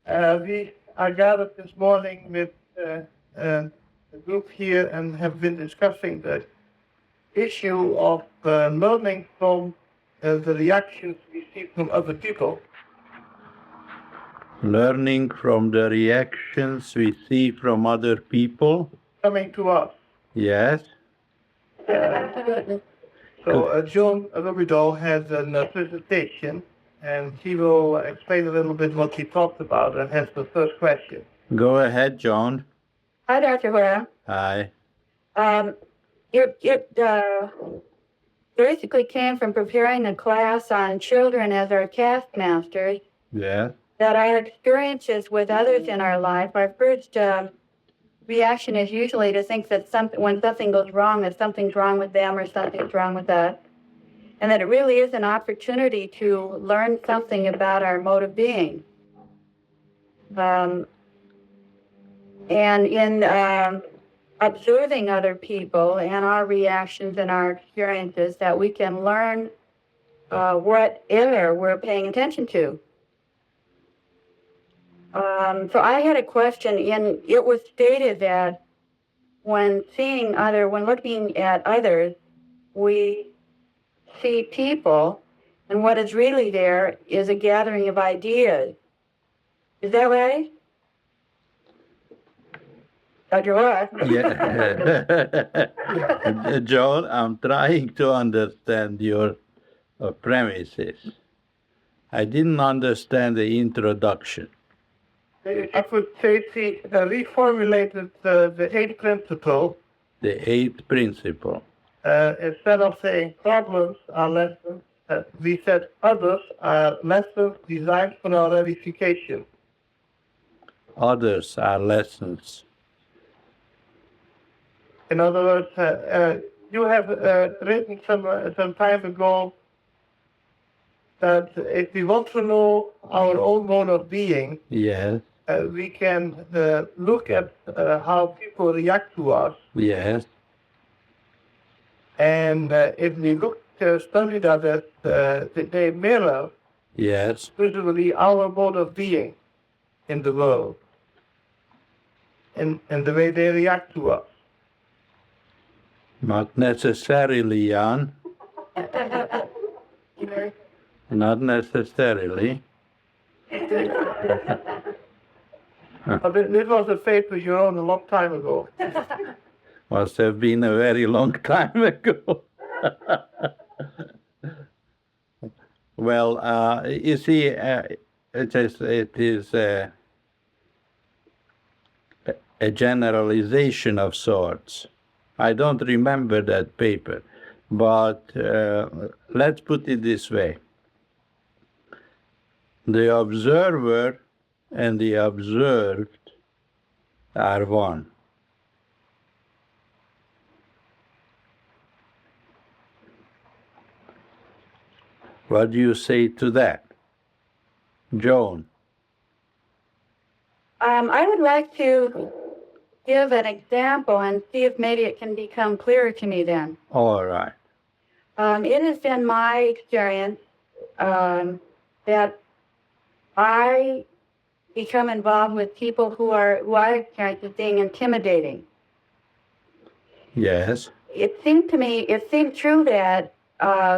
We are gathered this morning with a group here and have been discussing the issue of learning from the reactions we see from other people. Learning from the reactions we see from other people. Coming to us. Yes. So John Rubidoux has a presentation, and he will explain a little bit what he talked about and has the first question. Go ahead, John. Hi, Dr. Hora. Hi. It basically came from preparing a class on children as our taskmasters. Yeah. That our experiences with others in our life, our first reaction is usually to think that when something goes wrong, that something's wrong with them or something's wrong with us. And that it really is an opportunity to learn something about our mode of being. And in observing other people and our reactions and our experiences, that we can learn what error we're paying attention to. So I had a question, and it was stated that when looking at others, we see people, and what is really there is a gathering of ideas. Is that right? Dr. Hora? Yeah. John, I'm trying to understand your premises. I didn't understand the introduction. I would say he reformulated the 8th principle. The 8th principle. Instead of saying problems are lessons, we said others are lessons designed for our edification. Others are lessons. In other words, you have written some time ago that if we want to know our own mode of being, yes, we can look at how people react to us. Yes. And if we study that, they mirror yes, visually our mode of being in the world and the way they react to us. Not necessarily, Jan. Not necessarily. This was a faith of your own a long time ago. Must have been a very long time ago. Well, you see, it is a generalization of sorts. I don't remember that paper, but let's put it this way. The observer and the observed are one. What do you say to that, Joan? I would like to give an example and see if maybe it can become clearer to me then. All right. It has been my experience that I become involved with people who I experience as being intimidating. Yes. It seemed true that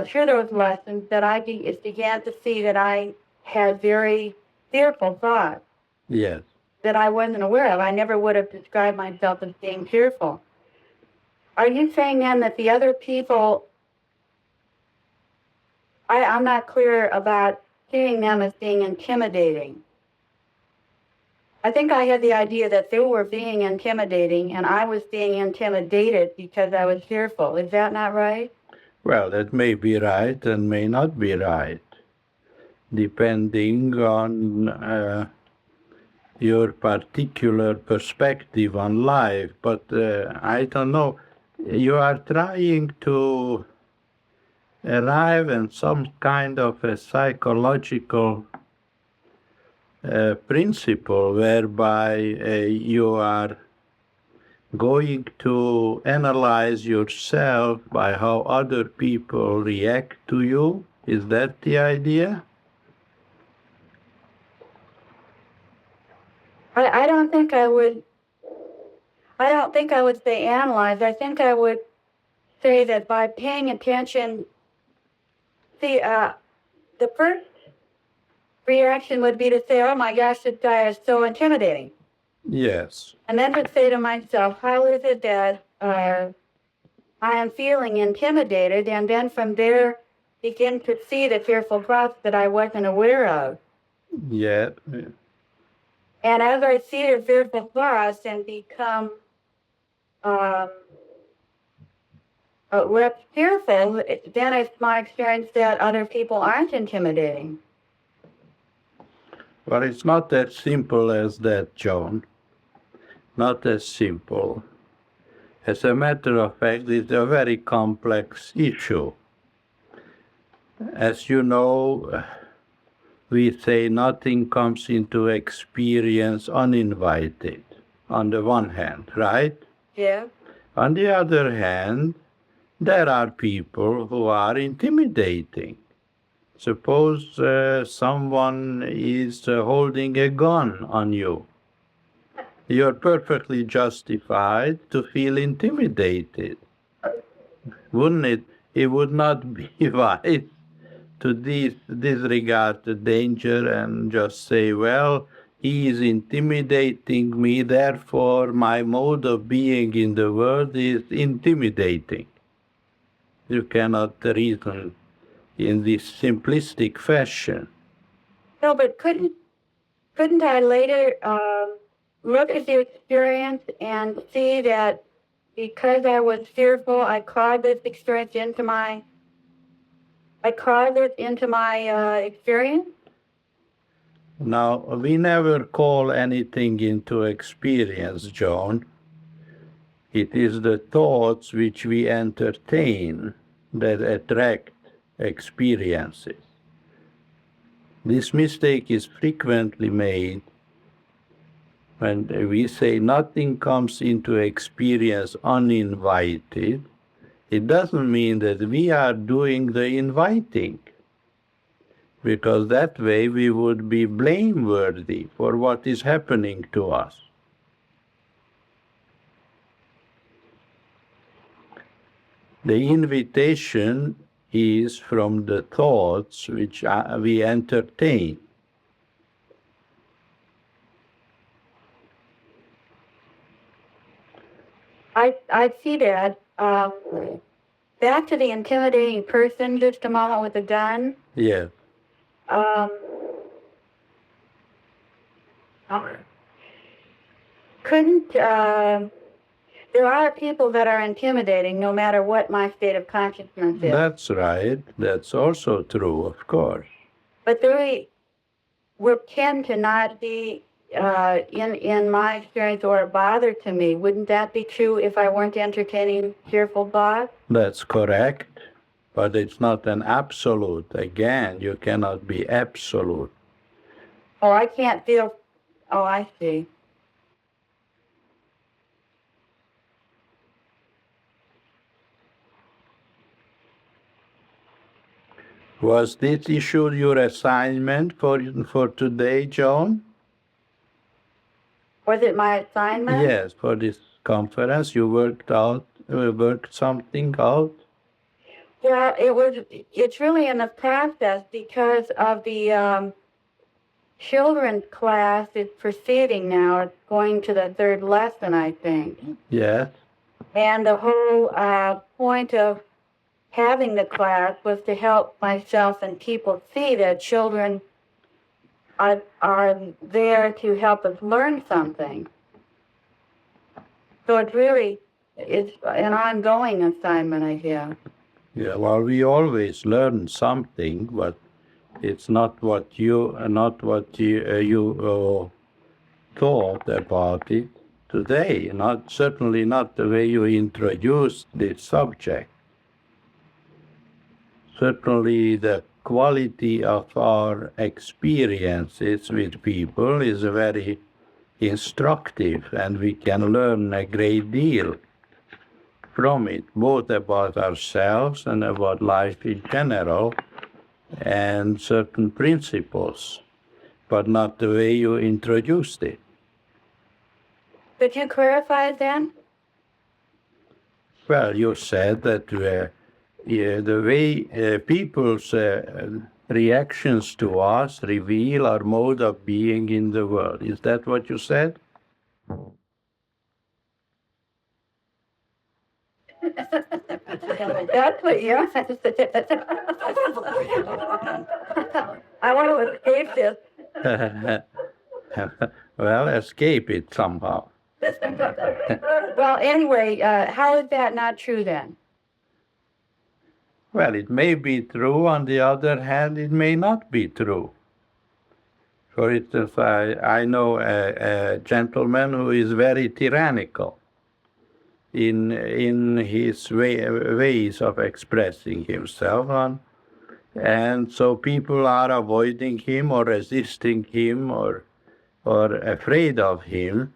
through those lessons that I began to see that I had very fearful thoughts. Yes. That I wasn't aware of. I never would have described myself as being fearful. Are you saying then that the other people, I'm not clear about seeing them as being intimidating. I think I had the idea that they were being intimidating and I was being intimidated because I was fearful. Is that not right? Well, that may be right and may not be right, depending on your particular perspective on life. But I don't know, you are trying to arrive at some kind of a psychological principle whereby you are going to analyze yourself by how other people react to you. Is that the idea? I don't think I would say analyze. I think I would say that by paying attention, the first reaction would be to say, oh my gosh, this guy is so intimidating. Yes. And then to say to myself, how is it that I am feeling intimidated? And then from there, begin to see the fearful thoughts that I wasn't aware of. Yeah. And as I see the fearful thoughts and become less fearful, then it's my experience that other people aren't intimidating. Well, it's not as simple as that, Joan. Not as simple. As a matter of fact, it's a very complex issue. As you know, we say nothing comes into experience uninvited, on the one hand, right? Yeah. On the other hand, there are people who are intimidating. Suppose someone is holding a gun on you. You're perfectly justified to feel intimidated. Wouldn't it? It would not be wise to disregard the danger and just say, well, he is intimidating me, therefore my mode of being in the world is intimidating. You cannot reason in this simplistic fashion. No, but couldn't I later look at the experience and see that because I was fearful, I carved this experience into my experience? Now, we never call anything into experience, Joan. It is the thoughts which we entertain that attract experiences. This mistake is frequently made when we say nothing comes into experience uninvited. It doesn't mean that we are doing the inviting, because that way we would be blameworthy for what is happening to us. The invitation is from the thoughts which we entertain. I see that. Back to the intimidating person just a moment with the gun. Yes. Couldn't there are people that are intimidating no matter what my state of consciousness is. That's right. That's also true, of course. But they would tend to not be in my experience or a bother to me. Wouldn't that be true if I weren't entertaining fearful thoughts? That's correct, but it's not an absolute. Again, you cannot be absolute. Oh, I can't feel. Oh, I see. Was this issue your assignment for today, Joan? Was it my assignment? Yes, for this conference, you worked something out? Yeah, it's really in the process because of the children's class is proceeding now. It's going to the third lesson, I think. Yes. And the whole point of having the class was to help myself and people see that children are there to help us learn something. So it's an ongoing assignment, I guess. Yeah, well, we always learn something, but it's not what you thought about it today. Certainly not the way you introduced this subject. Certainly the quality of our experiences with people is very instructive, and we can learn a great deal from it, both about ourselves and about life in general, and certain principles, but not the way you introduced it. Could you clarify then? Well, you said that yeah, the way people's reactions to us reveal our mode of being in the world. Is that what you said? That's what you I want to escape this. Well, escape it somehow. Well, anyway, how is that not true then? Well, it may be true. On the other hand, it may not be true. For instance, I know a gentleman who is very tyrannical in his ways of expressing himself, and so people are avoiding him or resisting him or afraid of him.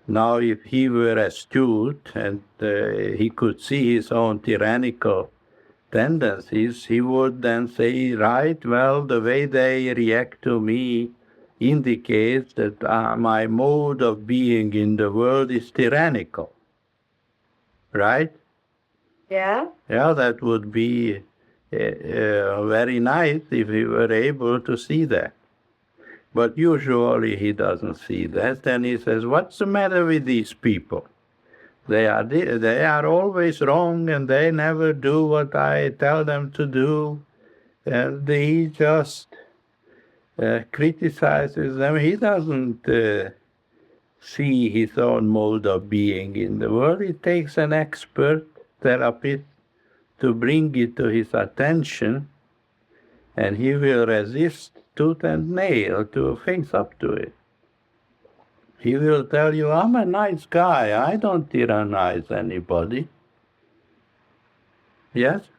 Now, if he were astute and he could see his own tyrannical tendencies, he would then say, right, well, the way they react to me indicates that my mode of being in the world is tyrannical. Right? Yeah? Yeah, that would be very nice if he were able to see that. But usually he doesn't see that, and he says, what's the matter with these people? They are always wrong, and they never do what I tell them to do, and he just criticizes them. He doesn't see his own mode of being in the world. It takes an expert therapist to bring it to his attention, and he will resist tooth and nail to face up to it. He will tell you, I'm a nice guy. I don't tyrannize anybody. Yes?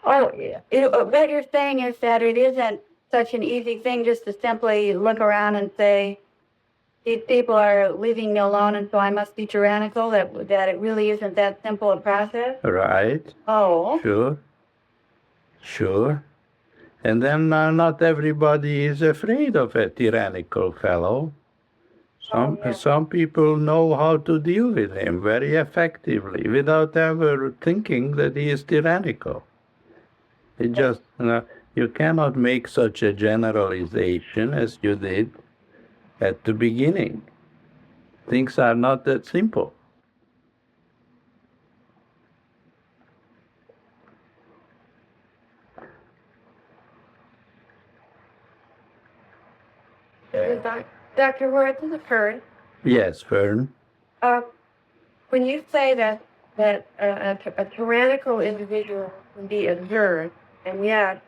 Oh, what you're saying is that it isn't such an easy thing just to simply look around and say, these people are leaving me alone and so I must be tyrannical, that it really isn't that simple a process? Right. Oh. Sure. And then not everybody is afraid of a tyrannical fellow. Some people know how to deal with him very effectively without ever thinking that he is tyrannical. It just, you cannot make such a generalization as you did at the beginning. Things are not that simple. Dr. Hora, this is Fern. Yes, Fern. When you say that a tyrannical individual can be observed, and yet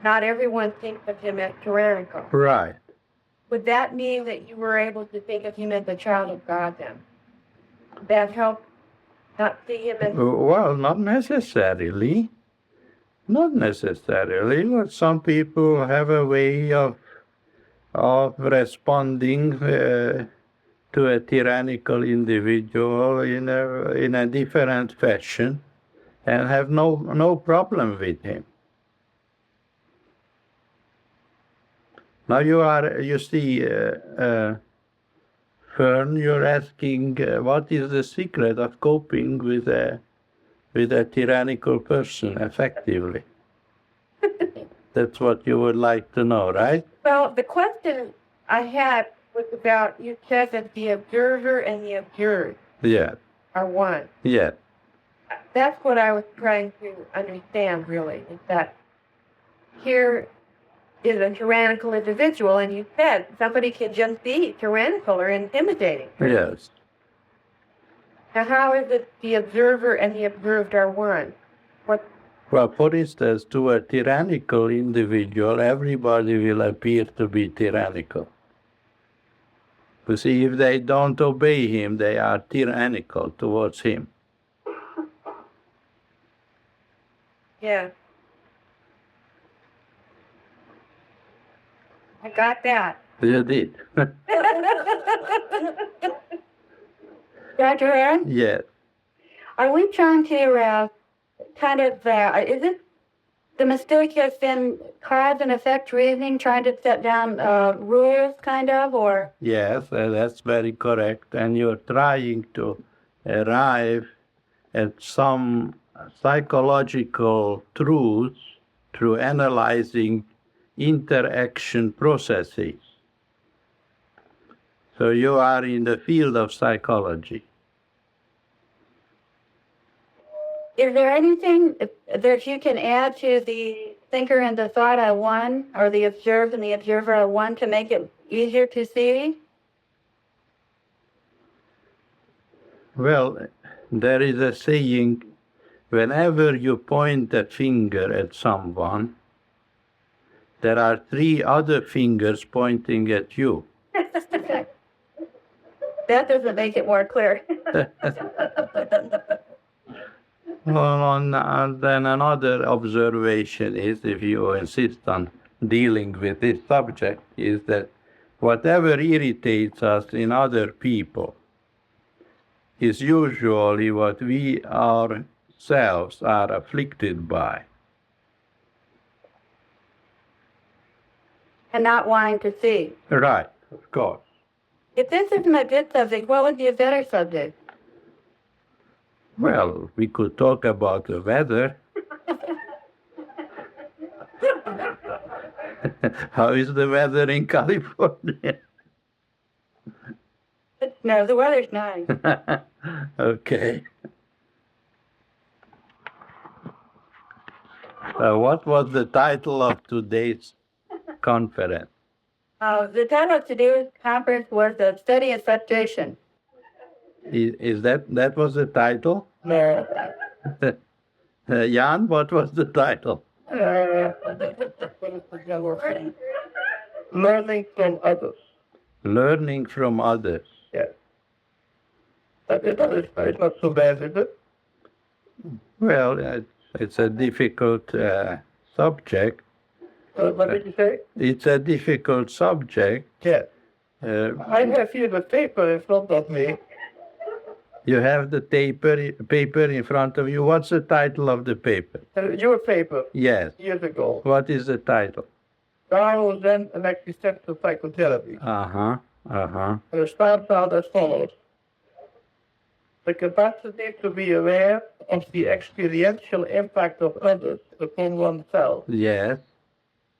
not everyone thinks of him as tyrannical. Right. Would that mean that you were able to think of him as a child of God then? Would that help not see him as... Well, not necessarily. Not necessarily, but some people have a way of responding to a tyrannical individual in a different fashion and have no problem with him. Now you see, Fern, you're asking what is the secret of coping with a tyrannical person effectively? That's what you would like to know, right? Well, the question I had was about, you said that the observer and the observed are one. Yeah. That's what I was trying to understand, really, is that here is a tyrannical individual, and you said somebody can just be tyrannical or intimidating. Yes. Now, how is it the observer and the observed are one? Well, for instance, to a tyrannical individual, everybody will appear to be tyrannical. You see, if they don't obey him, they are tyrannical towards him. Yeah. I got that. You did. Dr. Aaron? Yes. Are we trying to kind of, is it the mistake has been cause and effect reasoning, trying to set down rules, kind of, or Yes, that's very correct. And you're trying to arrive at some psychological truths through analyzing interaction processes. So you are in the field of psychology. is there anything that you can add to the thinker and the thought I won, or the observed and the observer I won, to make it easier to see? Well, there is a saying, whenever you point a finger at someone, there are 3 other fingers pointing at you. That doesn't make it more clear. Well, then another observation is, if you insist on dealing with this subject, is that whatever irritates us in other people is usually what we ourselves are afflicted by. And not wanting to see. Right, of course. If this isn't a good subject, what would be a better subject? Well, we could talk about the weather. How is the weather in California? No, the weather's nice. Okay. What was the title of today's conference? The title of today's conference was The Study of Frustration. Is that was the title? No. Jan, what was the title? Learning from others. Learning from others. Yeah. It's not so bad, is it? Well, it's a difficult subject. What did you say? It's a difficult subject. Yeah. I Uh, have here the paper in front of me. you have the paper in front of you. What's the title of the paper? Your paper, Yes. years ago. What is the title? Carl then an existential psychotherapy. Uh-huh. Uh-huh. And it starts out as follows. The capacity to be aware of the experiential impact of others upon oneself, Yes.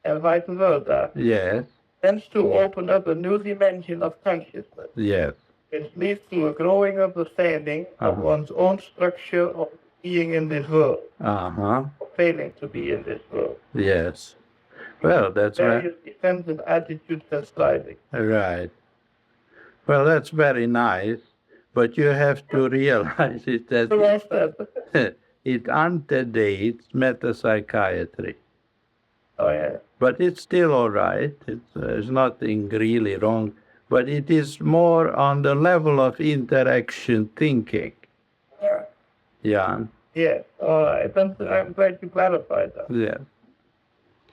and vice versa, Yes. tends to open up a new dimension of consciousness. Yes. It leads to a growing understanding of one's own structure of being in this world, Uh-huh. or failing to be in this world. Yes. Well, that's right. Various defensive attitudes and striving. Right. Well, that's very nice, but you have to realize it So that that's that. it antedates metapsychiatry. Oh, yeah. But it's still all right. There's nothing really wrong. But it is more on the level of interaction thinking. Yeah. Jan. Yeah. All right. I'm glad you clarified that. Yes.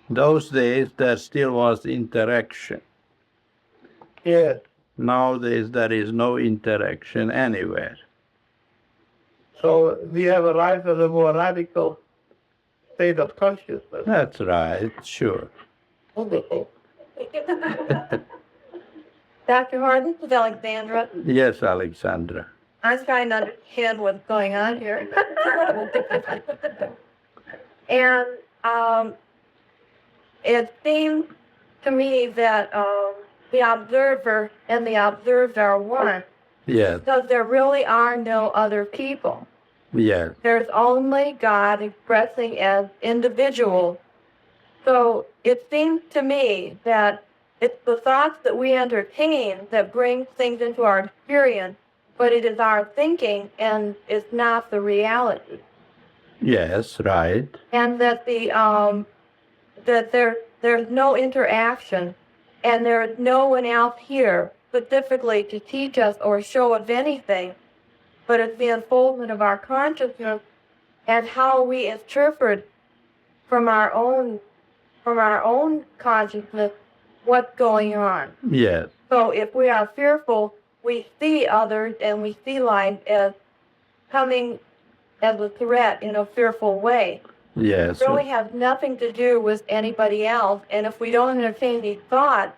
Those days there still was interaction. Yes. Nowadays there is no interaction anywhere. So we have arrived at a more radical state of consciousness. That's right, sure. Wonderful. Dr. Hora, this is Alexandra. Yes, Alexandra. I'm trying to understand what's going on here. And it seems to me that the observer and the observed are one, Yes, because there really are no other people. yes, There's only God expressing as individuals. So it seems to me that it's the thoughts that we entertain that bring things into our experience, but it is our thinking and it's not the reality. yes, right. And that there's no interaction, and there is no one else here specifically to teach us or show us anything, but it's the unfoldment of our consciousness and how we interpret from our own consciousness what's going on. Yes, So if we are fearful, we see others and we see life as coming as a threat in a fearful way. Yes. really have nothing to do with anybody else. And if we don't entertain these thoughts,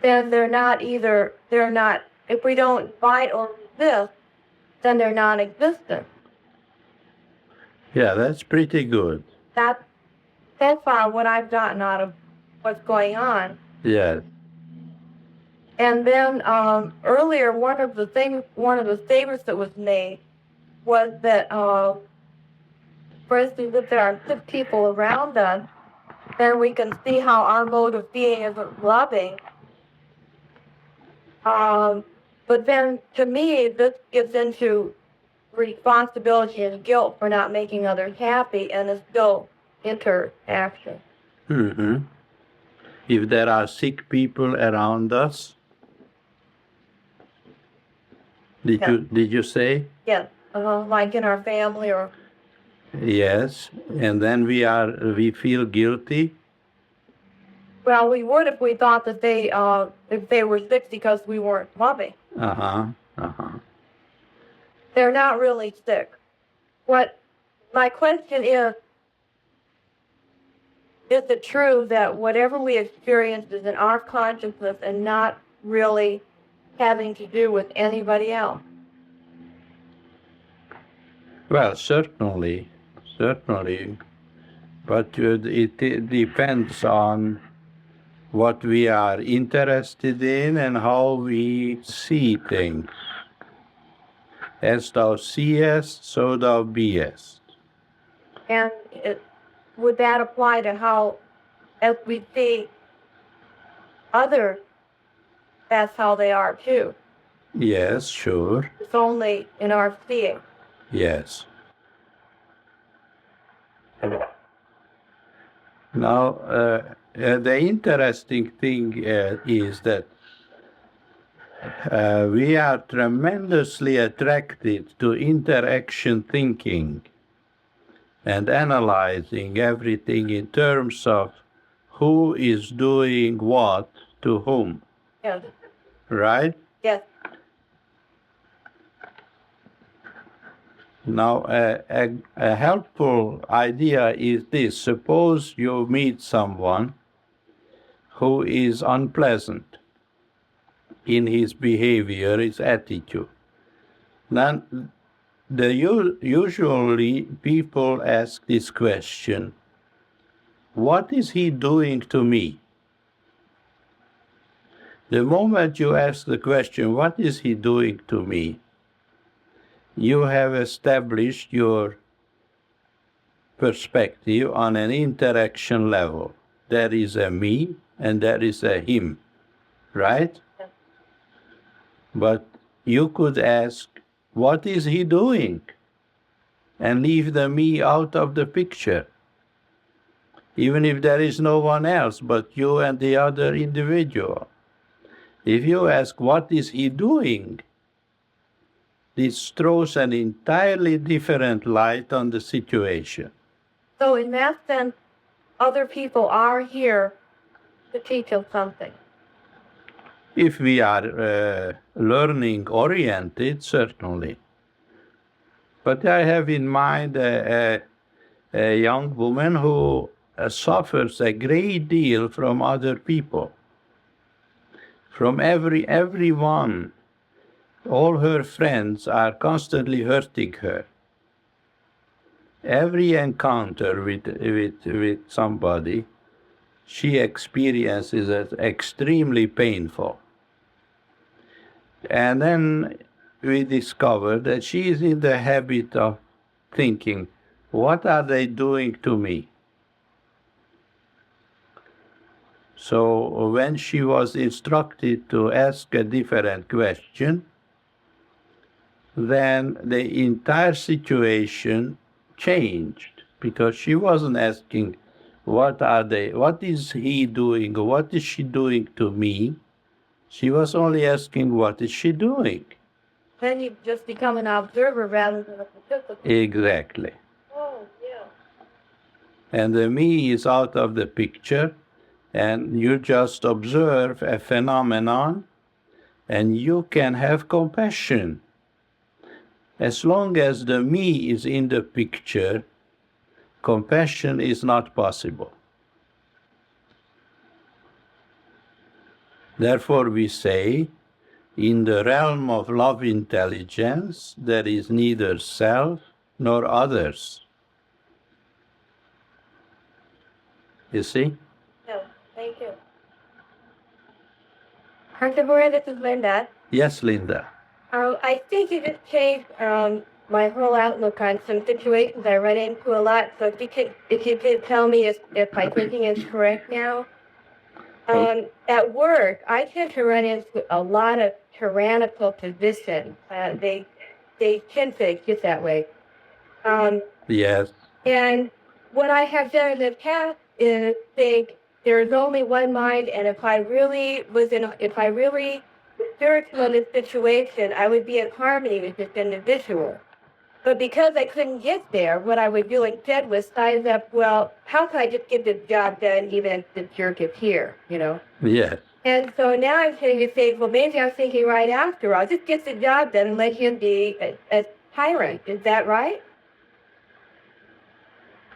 then if we don't fight or resist, then they're non-existent. Yeah, that's pretty good. That's what I've gotten out of what's going on. Yes. And then earlier, one of the statements that was made was that, for instance, if there are sick people around us, then we can see how our mode of being isn't loving. But then, to me, this gets into responsibility and guilt for not making others happy, and is still interaction. Mm-hmm. If there are sick people around us, did you say? Yes, like in our family or. Yes, and then we feel guilty. Well, we would if we thought that if they were sick because we weren't loving. They're not really sick. My question is it true that whatever we experience is in our consciousness and not really having to do with anybody else? Well, certainly, but it depends on what we are interested in and how we see things. As thou seest, so thou beest. And would that apply to how, as we see others, that's how they are too? Yes, sure. It's only in our seeing. Yes. Now, the interesting thing is that we are tremendously attracted to interaction thinking and analyzing everything in terms of who is doing what to whom. Yes. Right? Yes. Now, a helpful idea is this. Suppose you meet someone who is unpleasant in his behavior, his attitude. Then usually people ask this question, what is he doing to me? The moment you ask the question, what is he doing to me? You have established your perspective on an interaction level. There is a me and there is a him, right? Yes. But you could ask, what is he doing? And leave the me out of the picture. Even if there is no one else but you and the other individual. If you ask, what is he doing? This throws an entirely different light on the situation. So in that sense, other people are here to teach us something. If we are learning-oriented, certainly. But I have in mind a young woman who suffers a great deal from other people. From everyone. All her friends are constantly hurting her. Every encounter with somebody, she experiences as extremely painful. And then we discovered that she is in the habit of thinking, what are they doing to me? So when she was instructed to ask a different question, then the entire situation changed, because she wasn't asking, what is he doing, or what is she doing to me? She was only asking, what is she doing? Then you just become an observer rather than a participant. Exactly. Oh, yeah. And the me is out of the picture, and you just observe a phenomenon, and you can have compassion. As long as the me is in the picture, compassion is not possible. Therefore, we say, in the realm of love intelligence, there is neither self nor others. You see? No, thank you. Dr. Hora, this is Linda. Yes, Linda. I think you just changed my whole outlook on some situations I run into a lot. So if you could tell me if my thinking is correct now. At work, I tend to run into a lot of tyrannical positions. They tend to get that way. Yes. And what I have done in the past is think there's only one mind, and if I really was spiritual in this situation, I would be in harmony with this individual. But because I couldn't get there, what I would do instead was size up, well, how can I just get this job done even if the jerk is here, you know? Yes. And so now I'm trying to say, well, maybe I'm thinking right after all, just get the job done and let him be a tyrant. Is that right?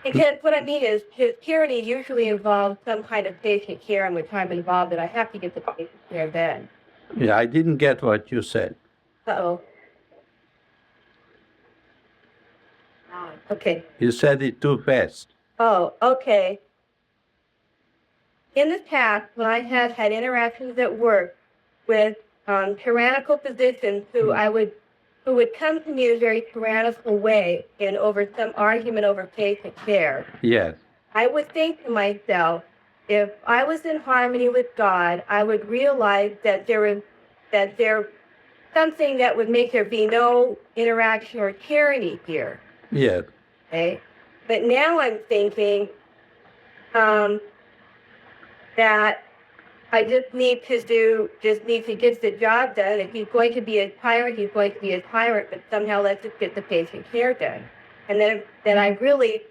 Because what I mean is, his tyranny usually involves some kind of patient care in which I'm involved, and I have to get the patient care then. Yeah, I didn't get what you said. Uh-oh. Okay. You said it too fast. Oh, okay. In the past, when I have had interactions at work with tyrannical physicians who would come to me in a very tyrannical way and over some argument over patient care, Yes. I would think to myself, if I was in harmony with God, I would realize that there something that would make there be no interaction or tyranny here. Yes. Okay? But now I'm thinking that I just need to get the job done. If he's going to be a tyrant, he's going to be a tyrant, but somehow let's just get the patient care done. And then I really,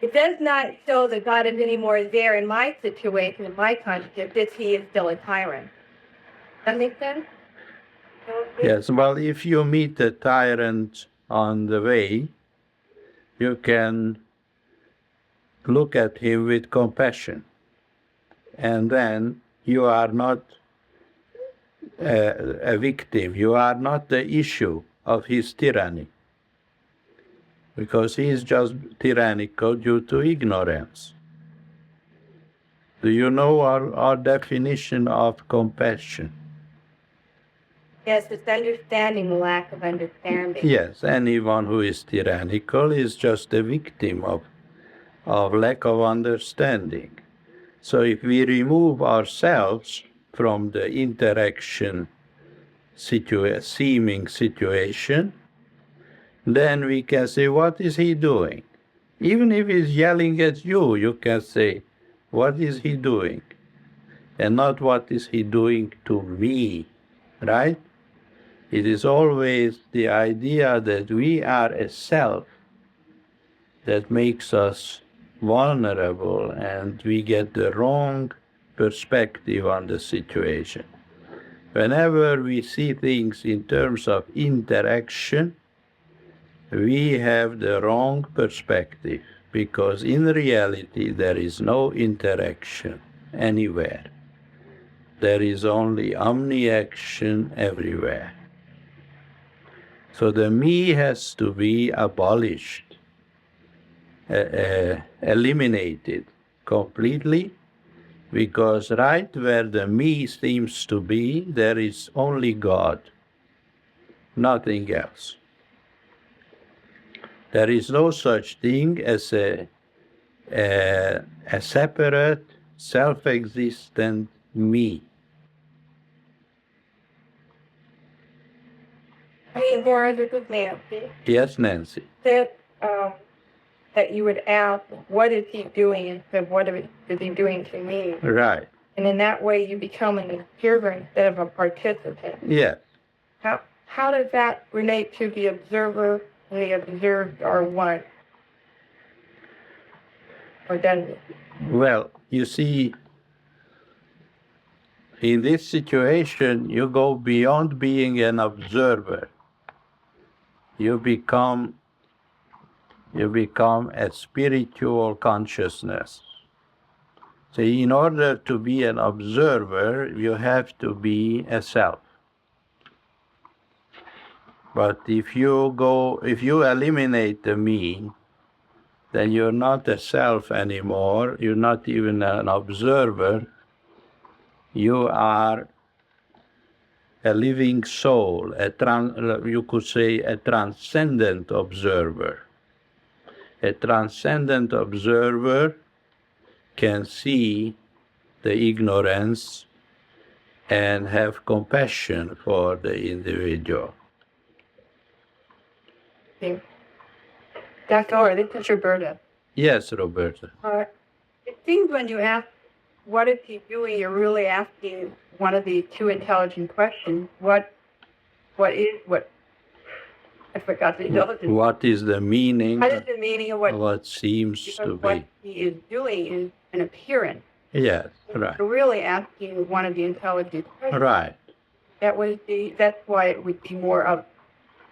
it does not show that God is any more there in my situation, in my concept, if he is still a tyrant. Does that make sense? Yes, well, if you meet a tyrant on the way, you can look at him with compassion. And then you are not a victim. You are not the issue of his tyranny. Because he is just tyrannical due to ignorance. Do you know our definition of compassion? Yes, it's understanding the lack of understanding. Yes, anyone who is tyrannical is just a victim of lack of understanding. So if we remove ourselves from the interaction seeming situation, then we can say, what is he doing? Even if he's yelling at you, you can say, what is he doing? And not what is he doing to me, right? It is always the idea that we are a self that makes us vulnerable, and we get the wrong perspective on the situation. Whenever we see things in terms of interaction, we have the wrong perspective, because in reality there is no interaction anywhere. There is only omniaction everywhere. So the me has to be abolished, eliminated completely, because right where the me seems to be, there is only God, nothing else. There is no such thing as a separate, self-existent me. Hey, Laura, this is Nancy. Yes, Nancy. That you would ask, what is he doing instead of what is he doing to me? Right. And in that way, you become an observer instead of a participant. Yes. How does that relate to the observer and the observed are one? Or does it? Well, you see, in this situation, you go beyond being an observer. You become You become a spiritual consciousness. So in order to be an observer, you have to be a self. But if you eliminate the me, then you're not a self anymore. You're not even an observer. You are a living soul, you could say a transcendent observer. A transcendent observer can see the ignorance and have compassion for the individual. Okay. Dr. Hora, this is Roberta. Yes, Roberta. It seems when you ask, what is he doing, you're really asking one of the two intelligent questions. I forgot the intelligent. What is the meaning? What is the meaning of what seems to be? What he is doing is an appearance. Yes, right. You're really asking one of the intelligent questions. Right. That's why it would be more of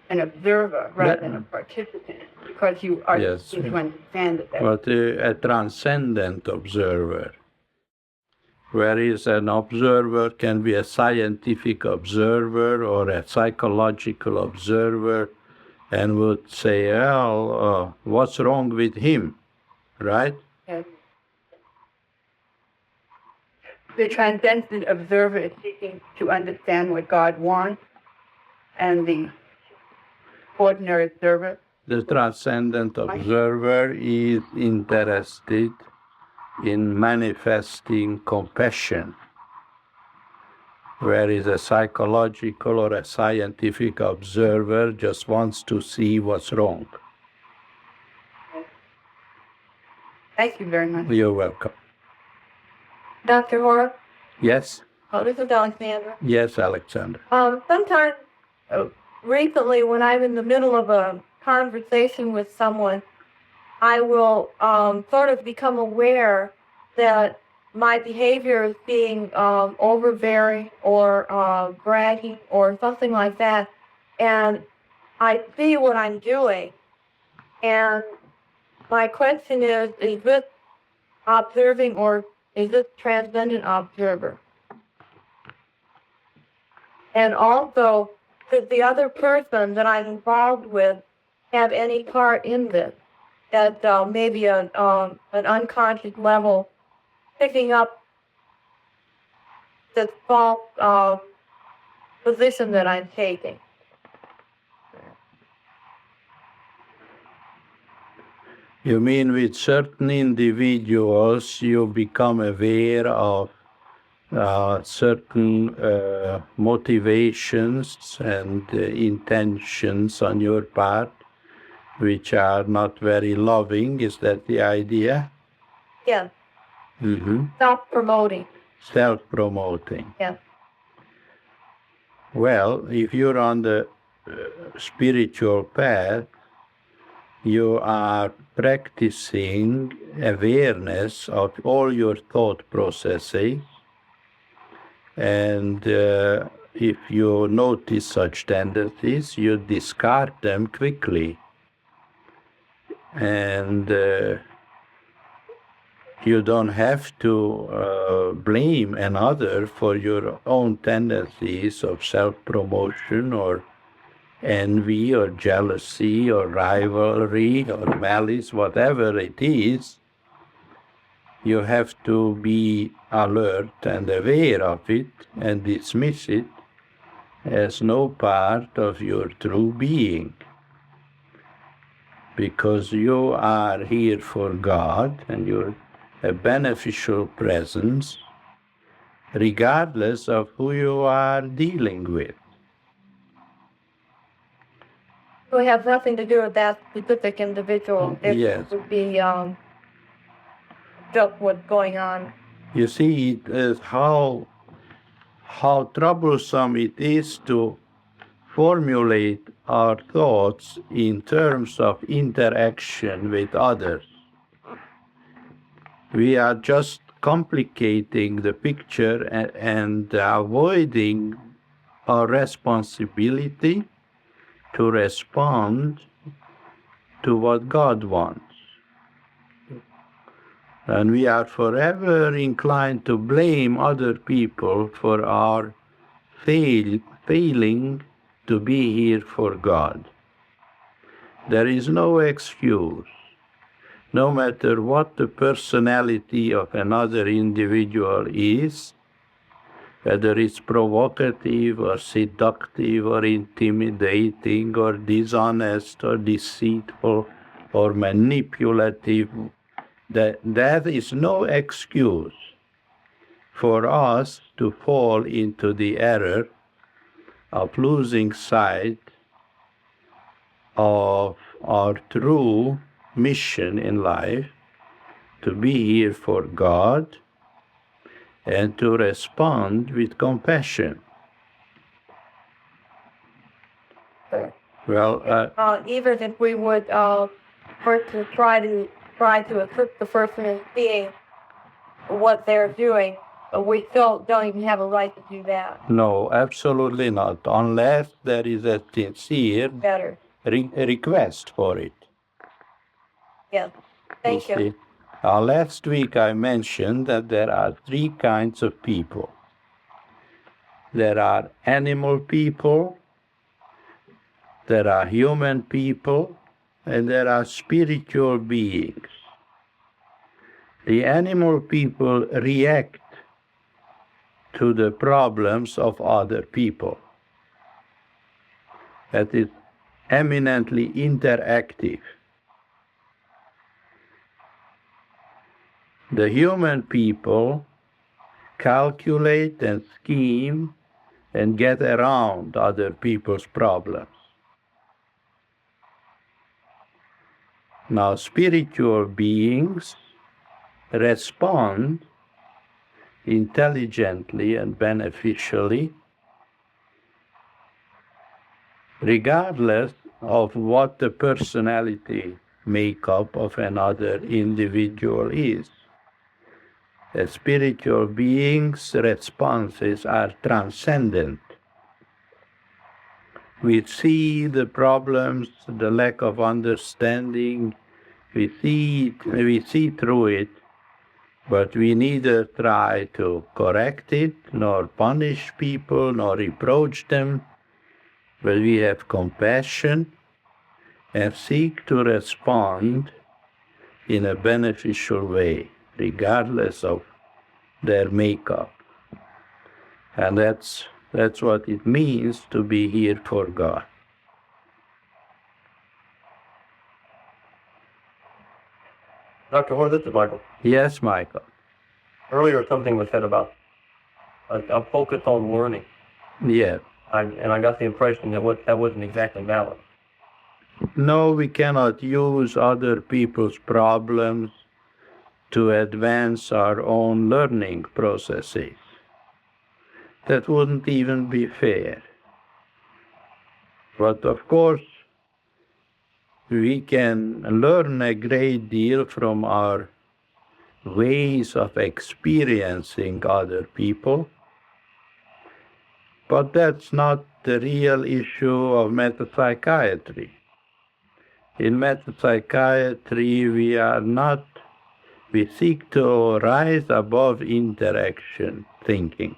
an observer rather than a participant, because you are seeking to understand that. But a transcendent observer. Whereas an observer can be a scientific observer or a psychological observer and would say, well, what's wrong with him, right? Yes. The transcendent observer is seeking to understand what God wants, and the ordinary observer. The transcendent observer is interested in manifesting compassion, whereas a psychological or a scientific observer just wants to see what's wrong. Thank you very much. You're welcome. Dr. Hora? Yes? Oh, this is Alexandra. Yes, Alexander. Sometimes, recently, when I'm in the middle of a conversation with someone, I will sort of become aware that my behavior is being overbearing or bragging or something like that. And I see what I'm doing. And my question is this observing or is this transcendent observer? And also, does the other person that I'm involved with have any part in this? At maybe an unconscious level, picking up this false position that I'm taking. You mean with certain individuals you become aware of certain motivations and intentions on your part, which are not very loving? Is that the idea? Yes. Mm-hmm. Self-promoting. Self-promoting. Yes. Well, if you're on the spiritual path, you are practicing awareness of all your thought processes, and if you notice such tendencies, you discard them quickly. And you don't have to blame another for your own tendencies of self-promotion or envy or jealousy or rivalry or malice, whatever it is. You have to be alert and aware of it and dismiss it as no part of your true being. Because you are here for God and you're a beneficial presence, regardless of who you are dealing with. So it has nothing to do with that specific individual. It Yes. would be just what's going on. You see how troublesome it is to formulate our thoughts in terms of interaction with others. We are just complicating the picture and avoiding our responsibility to respond to what God wants. And we are forever inclined to blame other people for our failing to be here for God. There is no excuse, no matter what the personality of another individual is, whether it's provocative or seductive or intimidating or dishonest or deceitful or manipulative. That is no excuse for us to fall into the error of losing sight of our true mission in life, to be here for God and to respond with compassion. Well, even if we would first to try to assist the person in seeing what they're doing, but we still don't even have a right to do that. No, absolutely not, unless there is a sincere request for it. Yes. Thank you. See, last week I mentioned that there are three kinds of people. There are animal people, there are human people, and there are spiritual beings. The animal people react to the problems of other people. That is eminently interactive. The human people calculate and scheme and get around other people's problems. Now, spiritual beings respond intelligently and beneficially, regardless of what the personality makeup of another individual is. The spiritual beings' responses are transcendent. We see the problems, the lack of understanding, we see through it, but we neither try to correct it, nor punish people, nor reproach them, but we have compassion and seek to respond in a beneficial way, regardless of their makeup. And that's what it means to be here for God. Dr. Hora, this is Michael. Yes, Michael. Earlier, something was said about a focus on learning. Yeah. And I got the impression that wasn't exactly valid. No, we cannot use other people's problems to advance our own learning processes. That wouldn't even be fair. But of course, we can learn a great deal from our ways of experiencing other people, but that's not the real issue of metapsychiatry. In metapsychiatry, we seek to rise above interaction thinking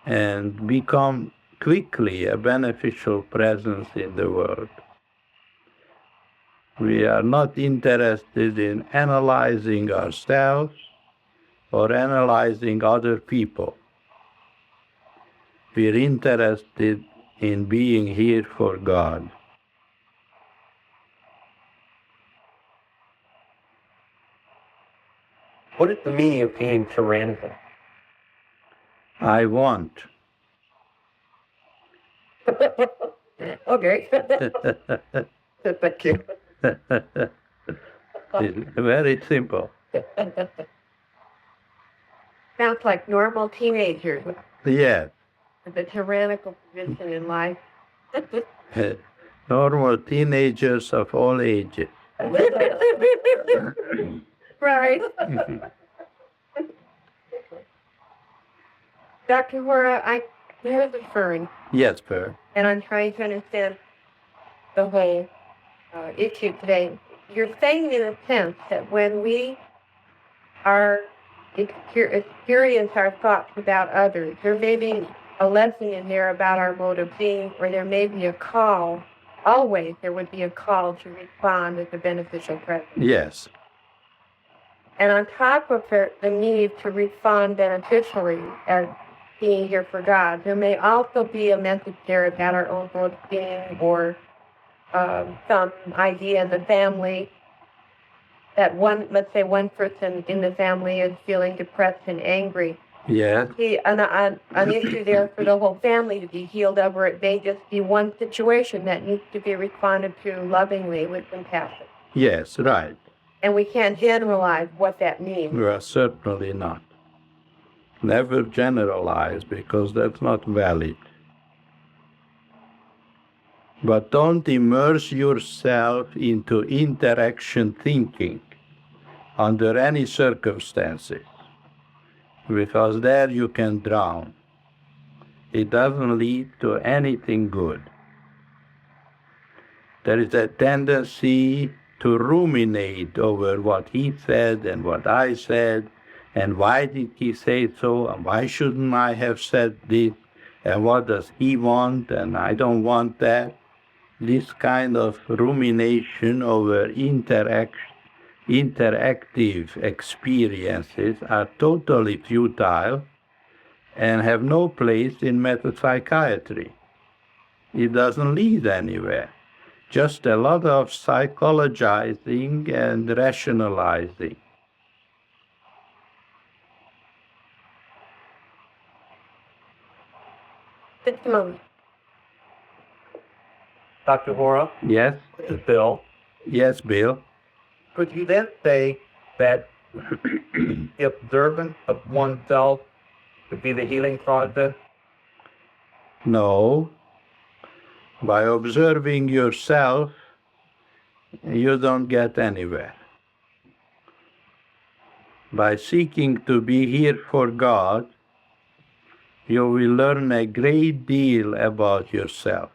and become quickly a beneficial presence in the world. We are not interested in analyzing ourselves or analyzing other people. We're interested in being here for God. What is the meaning of being tyrannical? I want. Okay. Thank you. It's very simple. Sounds like normal teenagers Yes. with a tyrannical position in life. Normal teenagers of all ages. Right. Dr. Hora, I hear the referring, Yes, sir. and I'm trying to understand the whole issue today. You're saying in a sense that when we are experience our thoughts about others, there may be a lesson in there about our mode of being, or there may be a call. Always there would be a call to respond as a beneficial presence. Yes. And on top of the need to respond beneficially as being here for God, there may also be a message there about our own mode of being, or some idea in the family that let's say one person in the family is feeling depressed and angry. Yes. See, an issue there for the whole family to be healed of, or it may just be one situation that needs to be responded to lovingly with compassion. Yes, right. And we can't generalize what that means. Well, certainly not. Never generalize, because that's not valid. But don't immerse yourself into interaction thinking under any circumstances, because there you can drown. It doesn't lead to anything good. There is a tendency to ruminate over what he said and what I said, and why did he say so, and why shouldn't I have said this, and what does he want, and I don't want that. This kind of rumination over interactive experiences are totally futile and have no place in metapsychiatry. It doesn't lead anywhere. Just a lot of psychologizing and rationalizing. Just a moment. Dr. Hora, Yes? this is Bill. Yes, Bill? Could you then say that the observance of oneself could be the healing process? No. By observing yourself, you don't get anywhere. By seeking to be here for God, you will learn a great deal about yourself,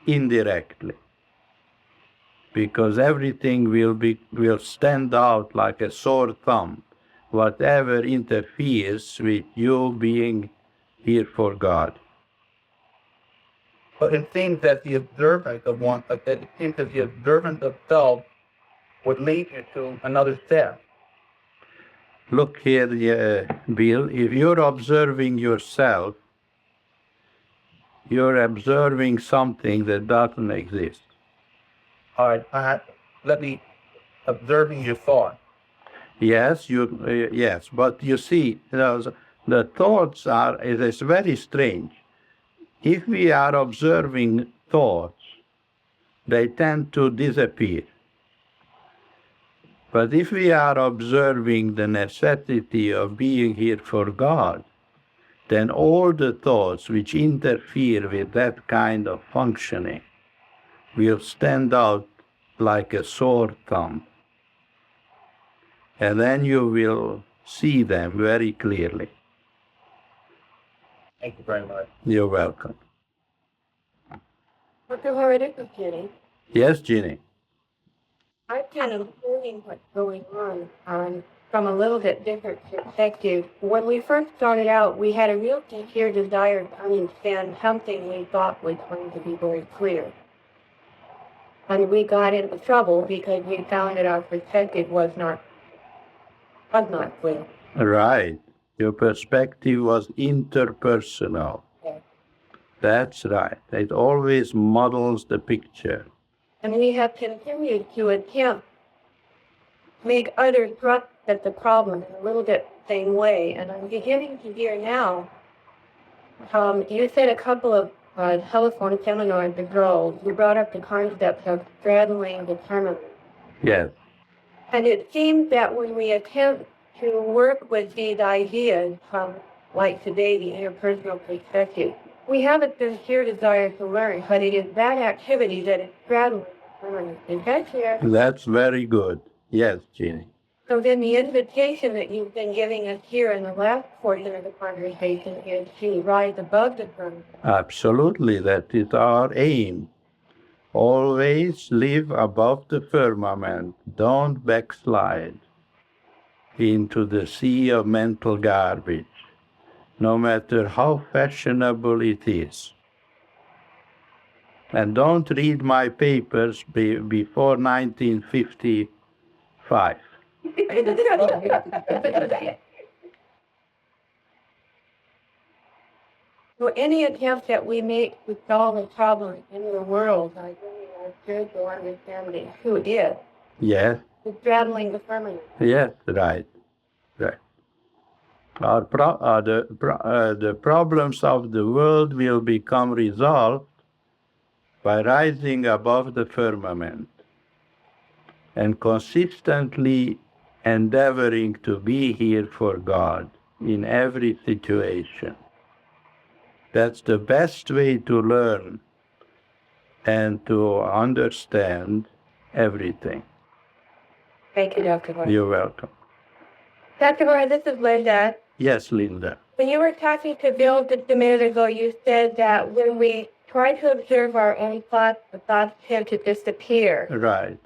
indirectly, because everything will stand out like a sore thumb, whatever interferes with you being here for God. But it seems that the observance of self would lead you to another step. Look here, Bill, if you're observing yourself, you're observing something that doesn't exist. All right, let me observing your thought. Yes, yes, but you see, the thoughts it is very strange. If we are observing thoughts, they tend to disappear. But if we are observing the necessity of being here for God, then all the thoughts which interfere with that kind of functioning will stand out like a sore thumb. And then you will see them very clearly. Thank you very much. You're welcome. Dr. Hora, this is Jenny. Yes, Ginny? I'm kind of learning what's going on from a little bit different perspective. When we first started out, we had a real sincere desire to understand something we thought was going to be very clear. And we got into trouble because we found that our perspective was not clear. Right. Your perspective was interpersonal. Yes. That's right. It always models the picture. And we have continued to attempt to make others trust that the problem is a little bit the same way. And I'm beginning to hear now, you said a couple of telephone seminars ago, you brought up the concept of straddling determinants. Yes. And it seems that when we attempt to work with these ideas, like today, the interpersonal perspective, we have a sincere desire to learn, but it is that activity that is straddling determinants. Is that clear? That's very good. Yes, Ginny. So then the invitation that you've been giving us here in the last portion of the conversation is to rise above the determinants. Absolutely. That is our aim. Always live above the firmament. Don't backslide into the sea of mental garbage, no matter how fashionable it is. And don't read my papers before 1955. So any attempt that we make to solve a problem in the world, like our spiritual understanding who it is Yes, straddling the firmament. yes, right. The problems of the world will become resolved by rising above the firmament and consistently endeavoring to be here for God in every situation. That's the best way to learn and to understand everything. Thank you, Dr. Hora. You're welcome. Dr. Hora, this is Linda. Yes, Linda. When you were talking to Bill just a minute ago, you said that when we try to observe our own thoughts, the thoughts tend to disappear. Right.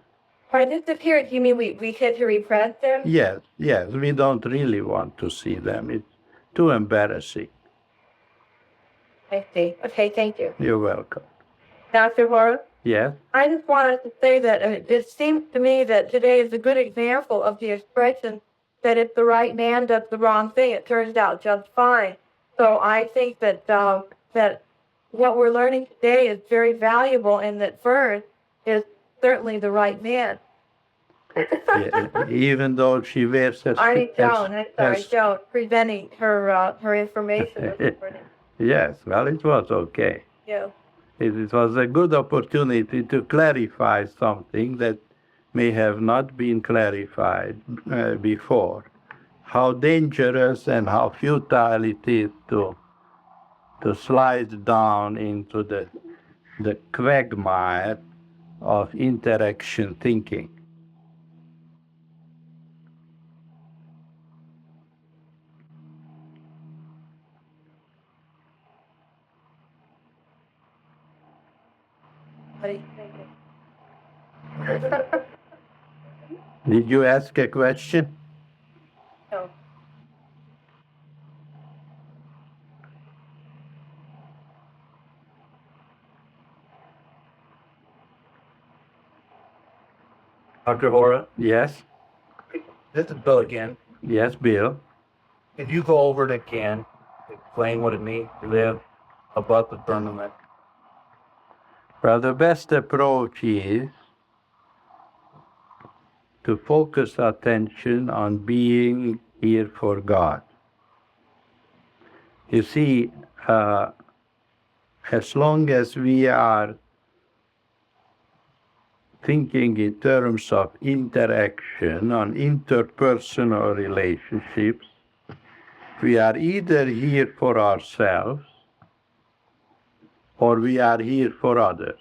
By disappear, do you mean we tend to repress them? Yes, we don't really want to see them. It's too embarrassing. I see. Okay, thank you. You're welcome. Dr. Hora? Yes? I just wanted to say that it seems to me that today is a good example of the expression that if the right man does the wrong thing, it turns out just fine. So I think that that what we're learning today is very valuable, and that Vern is certainly the right man. Yeah, even though she wears her... Joan, presenting her information. Yes, well, it was okay. Yeah. It was a good opportunity to clarify something that may have not been clarified before. How dangerous and how futile it is to slide down into the quagmire of interaction thinking. What do you think? Did you ask a question? No. Dr. Hora, Yes? this is Bill again. Yes, Bill? Could you go over it again, explain what it means to live above the firmament? Well, the best approach is to focus attention on being here for God. You see, as long as we are thinking in terms of interaction, on interpersonal relationships, we are either here for ourselves or we are here for others.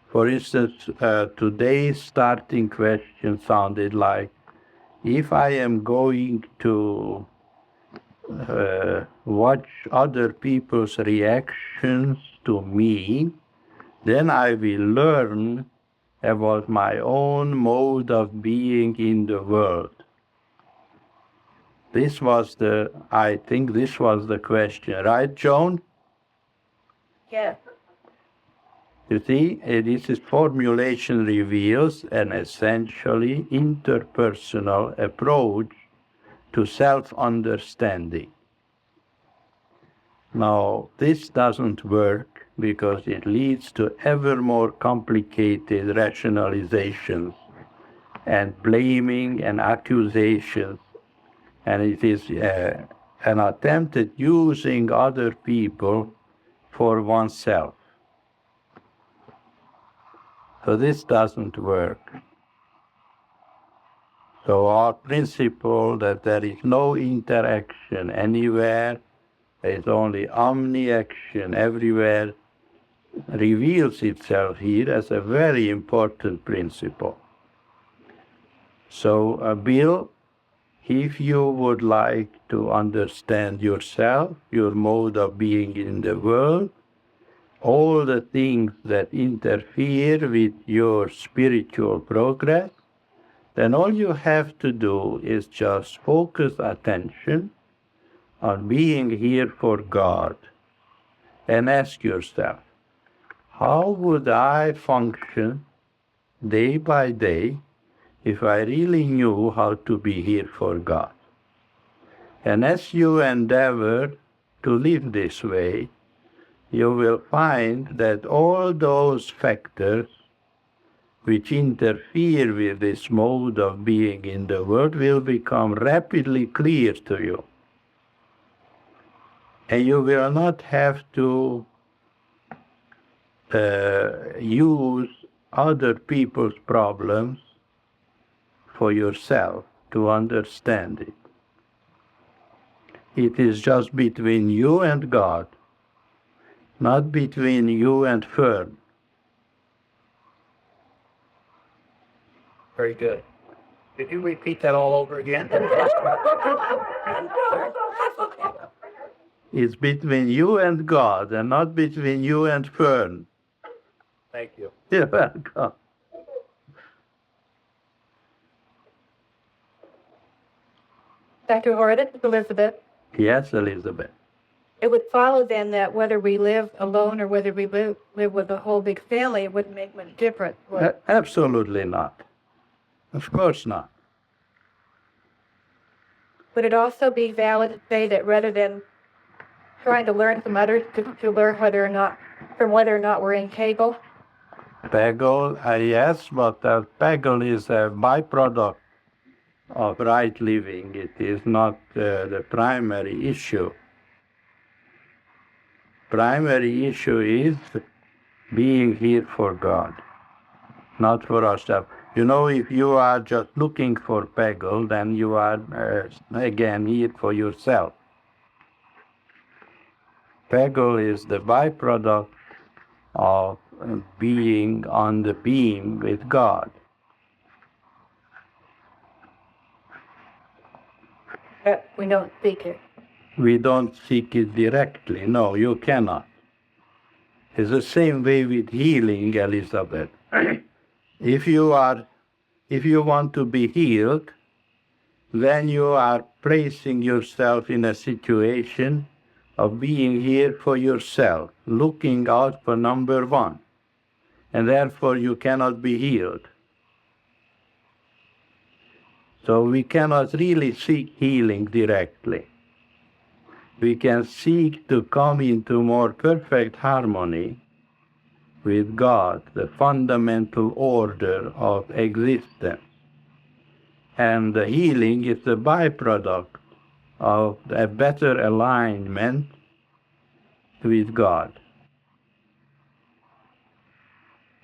For instance, today's starting question sounded like, if I am going to watch other people's reactions to me, then I will learn about my own mode of being in the world. I think this was the question, right, Joan? Yes. You see, this formulation reveals an essentially interpersonal approach to self-understanding. Now, this doesn't work because it leads to ever more complicated rationalizations and blaming and accusations, and it is an attempt at using other people for oneself. So this doesn't work. So our principle that there is no interaction anywhere, there is only omniaction everywhere, reveals itself here as a very important principle. So, Bill, if you would like to understand yourself, your mode of being in the world, all the things that interfere with your spiritual progress, then all you have to do is just focus attention on being here for God and ask yourself, how would I function day by day if I really knew how to be here for God? And as you endeavor to live this way, you will find that all those factors which interfere with this mode of being in the world will become rapidly clear to you. And you will not have to use other people's problems for yourself to understand it. It is just between you and God, not between you and Fern. Very good. Did you repeat that all over again? It's between you and God and not between you and Fern. Thank you. You're welcome. Dr. Hora, this is Elizabeth. Yes, Elizabeth. It would follow then that whether we live alone or whether we live with a whole big family, it wouldn't make much difference. Absolutely not. Of course not. Would it also be valid to say that rather than trying to learn from others, to learn whether or not we're in PAGL? PAGL, yes, but PAGL is a byproduct of right living. It is not the primary issue. Primary issue is being here for God, not for ourselves. You know, if you are just looking for PAGL, then you are, again, here for yourself. PAGL is the byproduct of being on the beam with God. We don't speak it. We don't seek it directly. No, you cannot. It's the same way with healing, Elizabeth. If you want to be healed, then you are placing yourself in a situation of being here for yourself, looking out for number one, and therefore you cannot be healed. So we cannot really seek healing directly. We can seek to come into more perfect harmony with God, the fundamental order of existence. And the healing is the byproduct of a better alignment with God.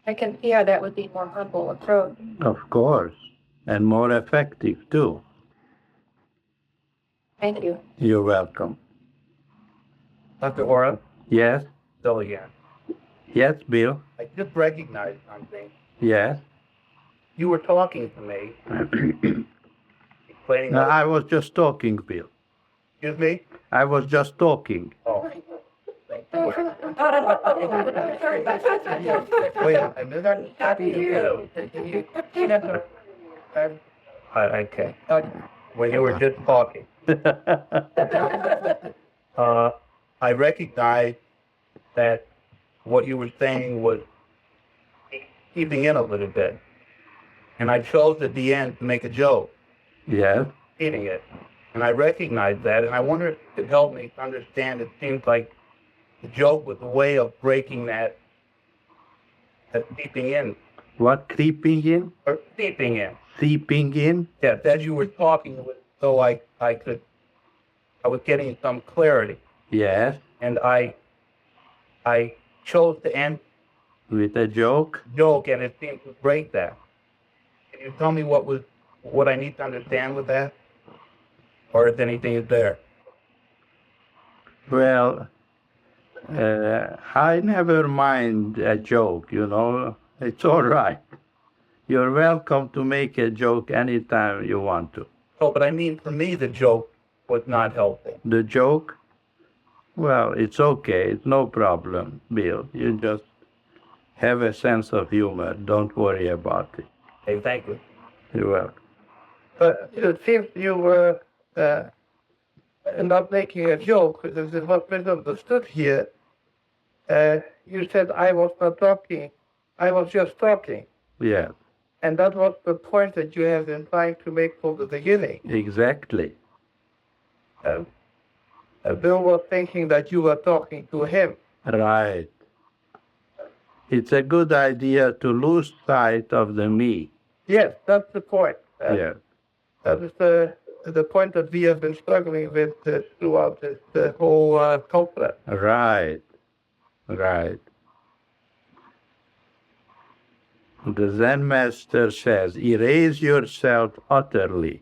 I can see how that would be more humble approach. Of course, and more effective too. Thank you. You're welcome. Dr. Hora, Yes? still again. Yes, Bill? I just recognized something. Yes? You were talking to me, explaining No, what... I was just talking, Bill. Excuse me? I was just talking. Oh. Wait a minute. Okay. When you were just talking, I recognized that what you were saying was keeping in a little bit. And I chose at the end to make a joke, Yes? eating it. And I recognized that, and I wonder if it could help me to understand. It seems like the joke was a way of breaking that seeping in. What, creeping in? Or seeping in. Seeping in? Yes, as you were talking, so I was getting some clarity. Yes? And I chose to end With a joke? the joke, and it seemed to break that. Can you tell me what I need to understand with that? Or if anything is there? Well, I never mind a joke, you know. It's all right. You're welcome to make a joke anytime you want to. Oh, but I mean, for me, the joke was not helpful. The joke? Well, it's okay. It's no problem, Bill. You just have a sense of humor. Don't worry about it. Hey, thank you. You're welcome. But it seems you were not making a joke. This is what misunderstood here. You said I was not talking. I was just talking. Yeah, And that was the point that you have been trying to make from the beginning. exactly. Bill was thinking that you were talking to him. Right. It's a good idea to lose sight of the me. Yes, that's the point. Yeah. That is the point that we have been struggling with throughout the whole conference. Right. Right. The Zen master says, erase yourself utterly.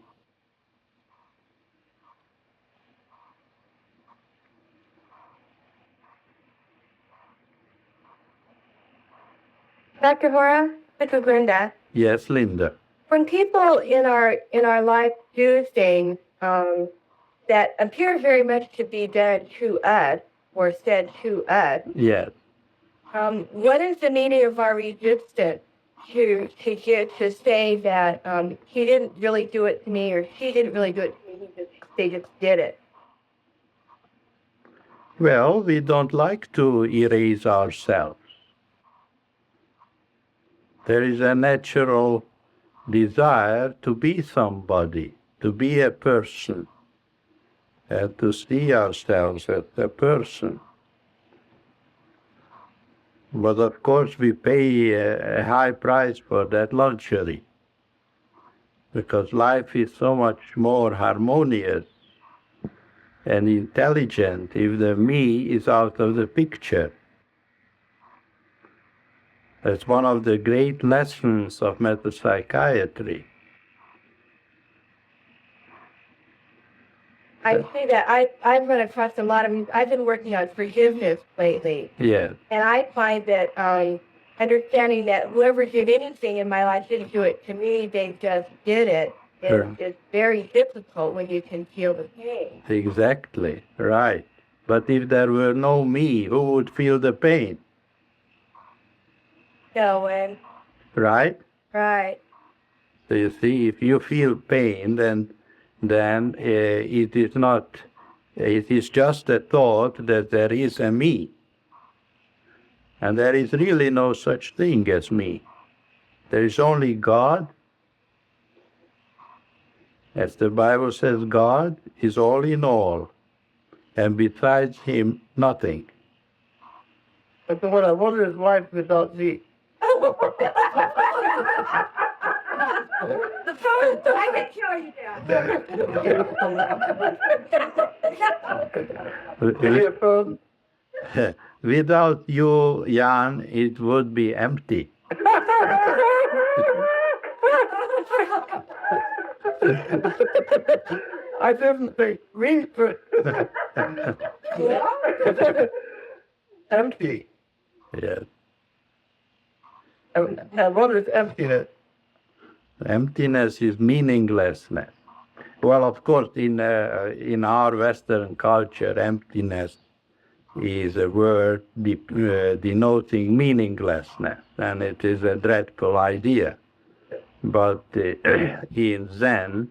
Dr. Hora, this is Linda. Yes, Linda. When people in our life do things that appear very much to be done to us or said to us, Yes. what is the meaning of our resistance to say that he didn't really do it to me or she didn't really do it to me, they just did it? Well, we don't like to erase ourselves. There is a natural desire to be somebody, to be a person, and to see ourselves as a person. But of course, we pay a high price for that luxury, because life is so much more harmonious and intelligent if the me is out of the picture. That's one of the great lessons of metapsychiatry. I see that. I've run across a lot of, I've been working on forgiveness lately. Yes. And I find that understanding that whoever did anything in my life didn't do it to me, they just did it. It's very difficult when you can feel the pain. Exactly, right. But if there were no me, who would feel the pain? No one. Right? Right. So you see, if you feel pain, then it is not, it is just a thought that there is a me. And there is really no such thing as me. There is only God. As the Bible says, God is all in all, and besides him, nothing. But what I wonder is life without thee. I can tell you that. Without you, Jan, it would be empty. I didn't think read empty. Yes. And what is emptiness? Emptiness is meaninglessness. Well, of course, in our Western culture, emptiness is a word denoting meaninglessness, and it is a dreadful idea. But in Zen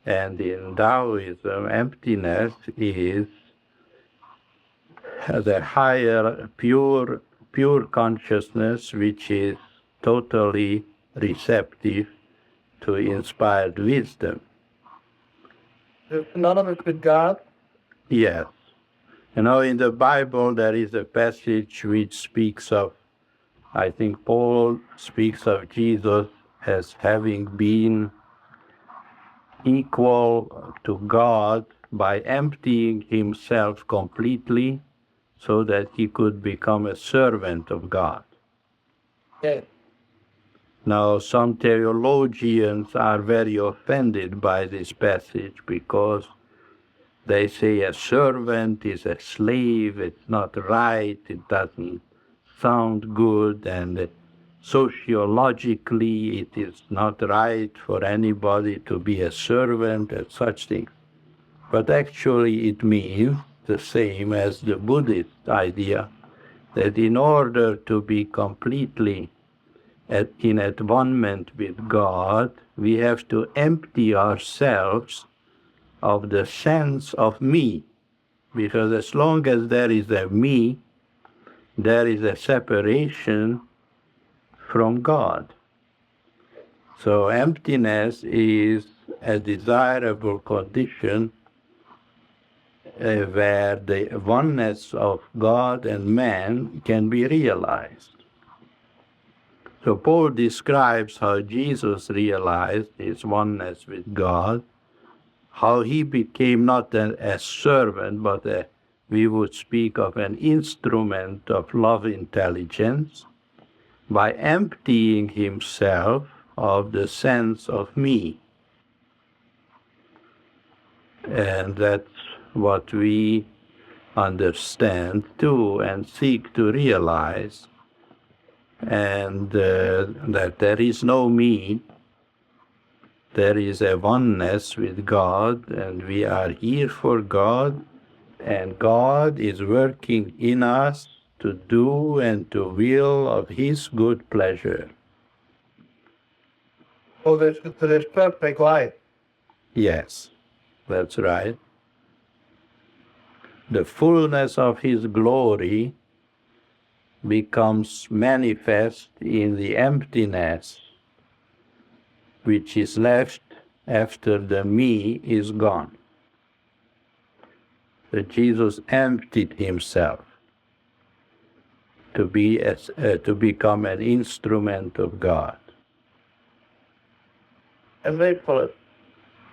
and in Taoism, emptiness is the higher, pure consciousness, which is totally receptive to inspired wisdom. Synonymous with God? Yes. You know, in the Bible, there is a passage which speaks of, I think Paul speaks of Jesus as having been equal to God by emptying himself completely so that he could become a servant of God. Yes. Now, some theologians are very offended by this passage because they say a servant is a slave, it's not right, it doesn't sound good, and sociologically it is not right for anybody to be a servant and such things. But actually it means the same as the Buddhist idea that in order to be completely in at-one-ment with God, we have to empty ourselves of the sense of me. Because as long as there is a me, there is a separation from God. So emptiness is a desirable condition where the oneness of God and man can be realized. So Paul describes how Jesus realized his oneness with God, how he became not a servant, but we would speak of an instrument of love intelligence, by emptying himself of the sense of me. And that's what we understand too and seek to realize, and that there is no me, there is a oneness with God, and we are here for God, and God is working in us to do and to will of His good pleasure. For this perfect life. Yes, that's right. The fullness of His glory becomes manifest in the emptiness which is left after the me is gone. That Jesus emptied himself to become an instrument of God. And wait for it.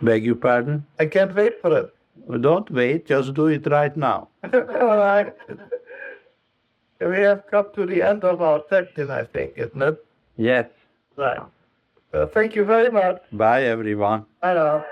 Beg your pardon? I can't wait for it. Don't wait, just do it right now. All right. We have come to the end of our section, I think, isn't it? Yes. Right. Thank you very much. Bye, everyone. Bye now.